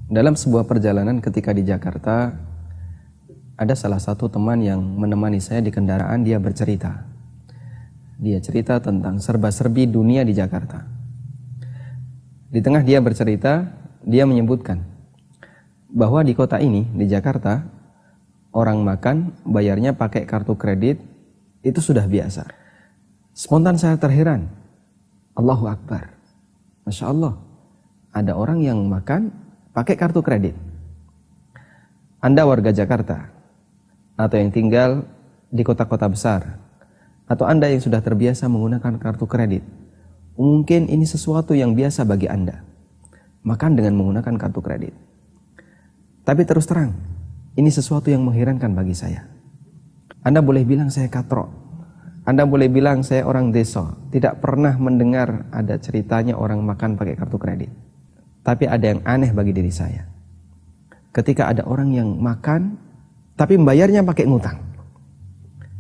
Dalam sebuah perjalanan ketika di Jakarta, ada salah satu teman yang menemani saya di kendaraan. Dia bercerita. Dia cerita tentang serba-serbi dunia di Jakarta. Di tengah dia bercerita, dia menyebutkan bahwa di kota ini, di Jakarta, orang makan bayarnya pakai kartu kredit itu sudah biasa. Spontan saya terheran. Allahu Akbar. Masya Allah, ada orang yang makan pakai kartu kredit. Anda warga Jakarta, atau yang tinggal di kota-kota besar, atau Anda yang sudah terbiasa menggunakan kartu kredit, mungkin ini sesuatu yang biasa bagi Anda, makan dengan menggunakan kartu kredit. Tapi terus terang, ini sesuatu yang mengherankan bagi saya. Anda boleh bilang saya katrok, Anda boleh bilang saya orang desa, tidak pernah mendengar ada ceritanya orang makan pakai kartu kredit. Tapi ada yang aneh bagi diri saya. Ketika ada orang yang makan, tapi membayarnya pakai ngutang.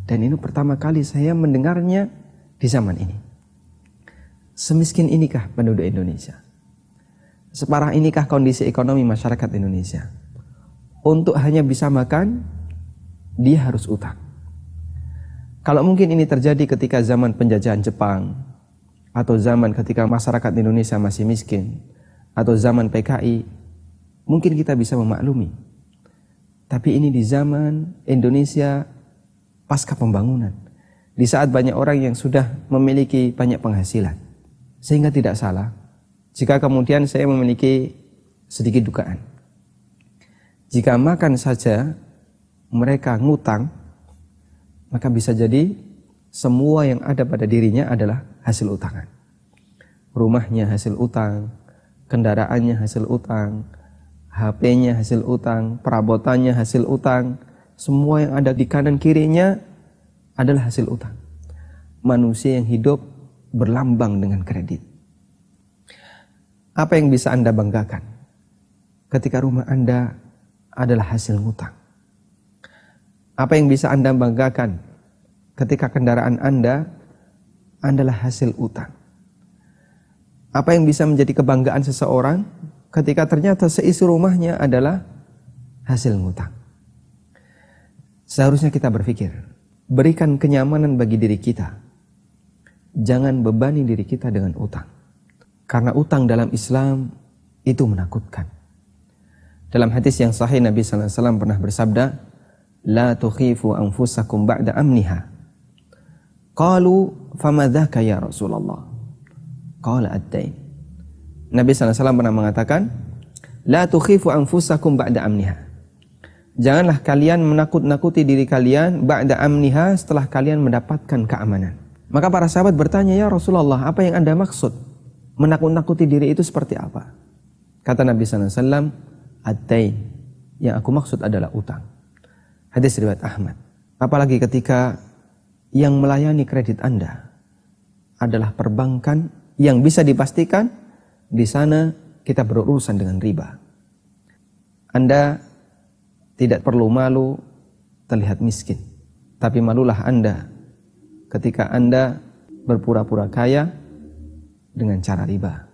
Dan ini pertama kali saya mendengarnya di zaman ini. Semiskin inikah penduduk Indonesia? Separah inikah kondisi ekonomi masyarakat Indonesia? Untuk hanya bisa makan, dia harus utang. Kalau mungkin ini terjadi ketika zaman penjajahan Jepang, atau zaman ketika masyarakat Indonesia masih miskin, atau zaman PKI, mungkin kita bisa memaklumi. Tapi ini di zaman Indonesia pasca pembangunan, di saat banyak orang yang sudah memiliki banyak penghasilan. Sehingga tidak salah jika kemudian saya memiliki sedikit dugaan. Jika makan saja mereka ngutang, maka bisa jadi semua yang ada pada dirinya adalah hasil utangan. Rumahnya hasil utang, kendaraannya hasil utang, HP-nya hasil utang, perabotannya hasil utang, semua yang ada di kanan kirinya adalah hasil utang. Manusia yang hidup berlambang dengan kredit. Apa yang bisa Anda banggakan ketika rumah Anda adalah hasil utang? Apa yang bisa Anda banggakan ketika kendaraan Anda adalah hasil utang? Apa yang bisa menjadi kebanggaan seseorang ketika ternyata seisi rumahnya adalah hasil ngutang? Seharusnya kita berpikir, berikan kenyamanan bagi diri kita. Jangan bebani diri kita dengan utang. Karena utang dalam Islam itu menakutkan. Dalam hadis yang sahih Nabi sallallahu alaihi wasallam pernah bersabda, "La tukhifu anfusakum ba'da amniha." Qalu, "Fama dzaka ya Rasulullah?" Qala ad-dain. Nabi SAW pernah mengatakan, La tukhifu anfusakum ba'da amniha. Janganlah kalian menakut-nakuti diri kalian ba'da amniha, setelah kalian mendapatkan keamanan. Maka para sahabat bertanya, ya Rasulullah, apa yang Anda maksud? Menakut-nakuti diri itu seperti apa? Kata Nabi SAW, ad-dain. Yang aku maksud adalah utang. Hadis riwayat Ahmad. Apalagi ketika yang melayani kredit Anda adalah perbankan yang bisa dipastikan di sana kita berurusan dengan riba. Anda tidak perlu malu terlihat miskin, tapi malulah Anda ketika Anda berpura-pura kaya dengan cara riba.